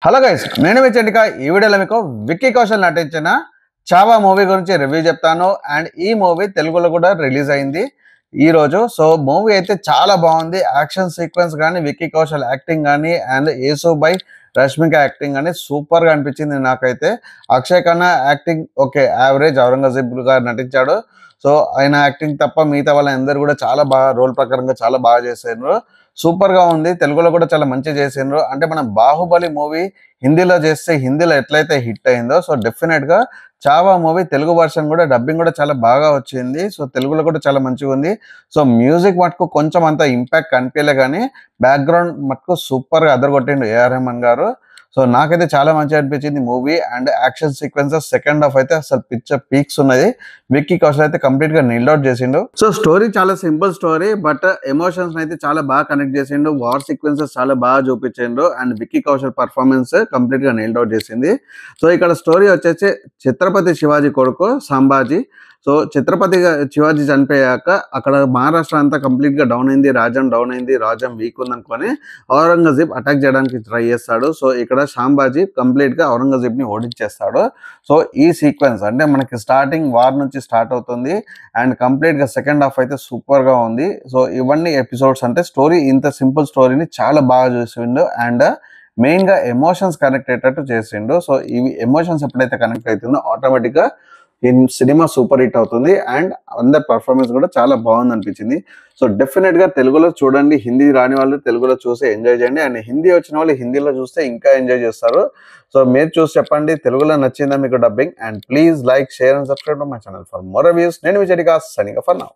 Hello guys, నేను మీ చెంటిక. ఈ వీడియోలో మీకు విక్కీ కౌశల్ నటించిన చావా మూవీ గురించి రివ్యూ చెప్తాను. అండ్ ఈ మూవీ తెలుగులో కూడా రిలీజ్ అయింది ఈ రోజు. సో మూవీ అయితే చాలా బాగుంది. యాక్షన్ సీక్వెన్స్ కానీ, విక్కీ కౌశల్ యాక్టింగ్ కానీ, అండ్ యేసుబై రష్మిక యాక్టింగ్ కానీ సూపర్ గా అనిపించింది నాకైతే. Akshay Khanna acting okay, average. Aurangzeb గా నటించాడు. సో ఆయన యాక్టింగ్ తప్ప మిగతా వాళ్ళందరూ కూడా చాలా బాగా రోల్ ప్రకారంగా చాలా బాగా చేశారు. సూపర్ గా ఉంది. తెలుగులో కూడా చాలా మంచిగా చేసిండ్రు. అంటే మనం బాహుబలి మూవీ హిందీలో చేస్తే హిందీలో ఎట్లయితే హిట్ అయిందో, సో డెఫినెట్ గా చావా మూవీ తెలుగు వర్షన్ కూడా డబ్బింగ్ కూడా చాలా బాగా వచ్చింది. సో తెలుగులో కూడా చాలా మంచిగా ఉంది. సో మ్యూజిక్ మటుకు కొంచెం అంత ఇంపాక్ట్ కనిపించలే, కానీ బ్యాక్గ్రౌండ్ మటుకు సూపర్ గా అదరగొట్టిండు ఏఆర్ రెహమాన్ గారు. సో నాకైతే చాలా మంచిగా అనిపించింది movie. And action sequences second half అయితే అసలు పిక్చర్ పీక్స్ ఉన్నది. విక్కీ కౌశల్ అయితే కంప్లీట్ గా నీల్డ్ అవుట్ చేసిండు. సో స్టోరీ చాలా సింపుల్ స్టోరీ, బట్ ఎమోషన్స్ అయితే చాలా బాగా కనెక్ట్ చేసిండు. వార్ సీక్వెన్సెస్ చాలా బాగా చూపించిండు. And Vicky Kaushal performance complete గా నీల్డ్ అవుట్ చేసింది. సో ఇక్కడ స్టోరీ వచ్చేసి ఛత్రపతి శివాజీ కొడుకు సంభాజీ. సో ఛత్రపతి శివాజీ చనిపోయాక అక్కడ మహారాష్ట్ర అంతా కంప్లీట్ గా డౌన్ అయింది. రాజ్యం డౌన్ అయింది. రాజ్యం వీక్ ఉందనుకొని ఔరంగజేబ్ అటాక్ చేయడానికి ట్రై చేస్తాడు. సో ఇక్కడ సంభాజీ కంప్లీట్ గా ఔరంగజేబ్ ని ఓడించేస్తాడు. సో ఈ సీక్వెన్స్ అంటే మనకి స్టార్టింగ్ వార్ నుంచి స్టార్ట్ అవుతుంది. అండ్ కంప్లీట్ గా సెకండ్ హాఫ్ అయితే సూపర్ గా ఉంది. సో ఇవన్నీ ఎపిసోడ్స్ అంటే స్టోరీ ఇంత సింపుల్ స్టోరీని చాలా బాగా చూసిండు. అండ్ మెయిన్ గా ఎమోషన్స్ కనెక్ట్ అయ్యేటట్టు చేసిండు. సో ఇవి ఎమోషన్స్ ఎప్పుడైతే కనెక్ట్ అవుతుందో ఆటోమేటిక్ గా ఈ సినిమా సూపర్ హిట్ అవుతుంది. అండ్ అందరి పర్ఫార్మెన్స్ కూడా చాలా బాగుంది అనిపించింది. సో డెఫినెట్ గా తెలుగులో చూడండి. హిందీ రాని వాళ్ళు తెలుగులో చూసి ఎంజాయ్ చేయండి. అండ్ హిందీ వచ్చిన వాళ్ళు హిందీలో చూస్తే ఇంకా ఎంజాయ్ చేస్తారు. సో మీరు చూసి చెప్పండి తెలుగులో నచ్చిందా మీకు dubbing. And please like, share and subscribe to my channel for more reviews. నేను మీ చెడికా సైనింగ్ ఆఫ్ ఫర్ నౌ.